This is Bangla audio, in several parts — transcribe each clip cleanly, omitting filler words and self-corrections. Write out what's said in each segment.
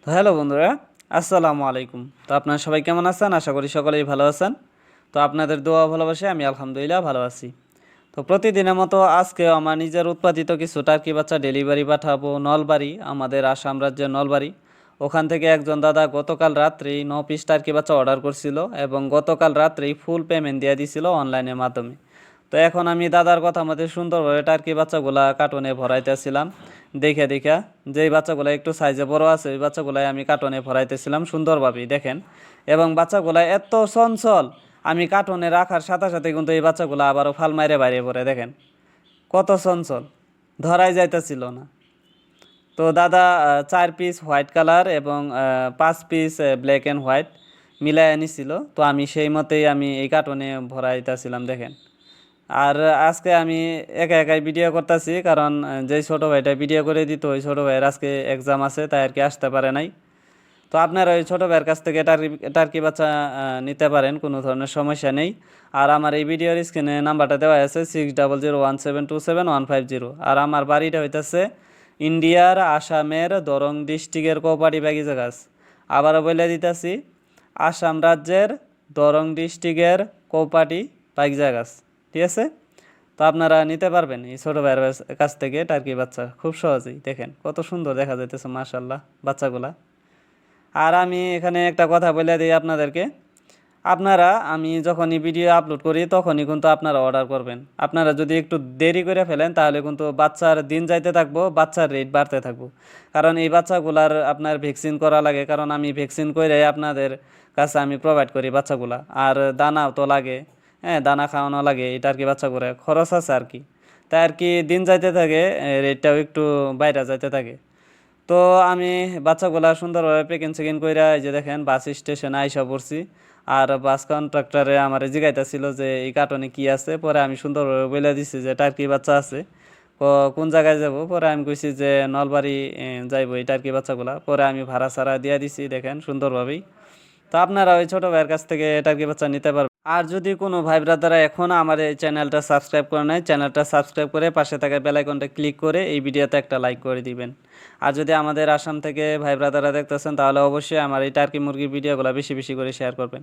তো হ্যালো বন্ধুরা, আসসালামু আলাইকুম। তো আপনারা সবাই কেমন আছেন? আশা করি সকলেই ভালো আছেন। তো আপনাদের দোয়া ভালোবাসে আমি আলহামদুলিল্লাহ ভালো আছি। তো প্রতিদিনের মতো আজকেও আমার নিজের উৎপাদিত কিছু টার্কি বাচ্চা ডেলিভারি পাঠাবো নলবাড়ি, আমাদের আসাম রাজ্যের নলবাড়ি। ওখান থেকে একজন দাদা গতকাল রাত্রেই 9 পিস টার্কি বাচ্চা অর্ডার করছিল এবং গতকাল রাত্রেই ফুল পেমেন্ট দিয়ে দিছিল অনলাইনের মাধ্যমে। তো এখন আমি দাদার কথা মতো সুন্দরভাবে টার্কি বাচ্চাগুলা কার্টনে ভরাইতেছিলাম। দেখে দেখে যেই বাচ্চাগুলো একটু সাইজে বড় আছে ওই বাচ্চাগুলাই আমি কার্টনে ভরাইতেছিলাম সুন্দরভাবেই দেখেন। এবং বাচ্চাগুলা এত চঞ্চল, আমি কার্টনে রাখার সাথে সাথে কিন্তু এই বাচ্চাগুলো আবারও ফাল মাইরে বাইরে পড়ে দেখেন কত চঞ্চল, ধরাই যাইতেছিল না। তো দাদা 4 পিস হোয়াইট কালার এবং 5 পিস ব্ল্যাক অ্যান্ড হোয়াইট মিলাই আনিছিল। তো আমি সেই মতেই আমি এই কার্টনে ভরাইতেছিলাম দেখেন। আর আজকে আমি একা একাই ভিডিও করতেছি, কারণ যেই ছোটো ভাইটা ভিডিও করে দিত ওই ছোটো ভাইয়ের আজকে এক্সাম আছে, তাই আর কি আসতে পারে নাই। তো আপনারা ওই ছোটো ভাইয়ের কাছ থেকে টার্কি বাচ্চা নিতে পারেন, কোনো ধরনের সমস্যা নেই। আর আমার এই ভিডিওর স্ক্রিনে নাম্বারটা দেওয়া আছে 6001727150। আর আমার বাড়িটা হইতেছে ইন্ডিয়ার আসামের দরং ডিস্ট্রিক্টের কোপাটি বাগিচা গাছ। আবারও বলে দিতেছি, আসাম রাজ্যের দরং ডিস্ট্রিক্টের কোপাটি বাগিচা গাছ। ঠিক আছে? তো আপনারা নিতে পারবেন এই ছোটো ভাইয়ের কাছ থেকে টার্কি বাচ্চা খুব সহজেই। দেখেন কত সুন্দর দেখা যাইতেছে মাশাল্লাহ বাচ্চাগুলা। আর আমি এখানে একটা কথা বলে দিই আপনাদেরকে, আপনারা আমি যখনই ভিডিও আপলোড করি তখনই কিন্তু আপনারা অর্ডার করবেন। আপনারা যদি একটু দেরি করে ফেলেন তাহলে কিন্তু বাচ্চার দিন যাইতে থাকবো, বাচ্চার রেট বাড়তে থাকবো। কারণ এই বাচ্চাগুলার আপনার ভ্যাকসিন করা লাগে, কারণ আমি ভ্যাকসিন করে আপনাদের কাছে আমি প্রোভাইড করি বাচ্চাগুলা। আর দানাও তো লাগে, হ্যাঁ দানা খাওয়ানো লাগে, এটা আর কি বাচ্চা করে খরচ আছে আর কি। তাই আর কি দিন যাইতে থাকে, রেটটাও একটু বাইরে যাইতে থাকে। তো আমি বাচ্চাগুলা সুন্দরভাবে প্যাকিং চেকিং কইরা এই যে দেখেন বাস স্টেশনে আইসা পড়ছি। আর বাস কন্ট্রাক্টরে আমার জিগাইতেছিল যে এই কার্টনে কি আছে, পরে আমি সুন্দরভাবে বলে দিছি যে টার্কি বাচ্চা আছে। কোন জায়গায় যাব, পরে আমি কইছি যে নলবাড়ি যাইব এই টার্কি বাচ্চাগুলা। পরে আমি ভাড়া ছাড়া দিয়ে দিছি দেখেন সুন্দরভাবেই। তো আপনারা ওই ছোটো ভাইয়ের কাছ থেকে টার্কি বাচ্চা নিতে পারবেন। আর যদি কোনো ভাই ব্রাদাররা এখনও আমার এই চ্যানেলটা সাবস্ক্রাইব করে নেয়, চ্যানেলটা সাবস্ক্রাইব করে পাশে থাকা বেল আইকনটা ক্লিক করে এই ভিডিওতে একটা লাইক করে দিবেন। আর যদি আমাদের আসাম থেকে ভাই ব্রাদাররা দেখতেছেন তাহলে অবশ্যই আমার এই টার্কি মুরগির ভিডিওগুলো বেশি বেশি করে শেয়ার করবেন।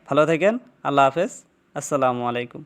ভালো থাকেন, আল্লাহ হাফেজ, আসসালামু আলাইকুম।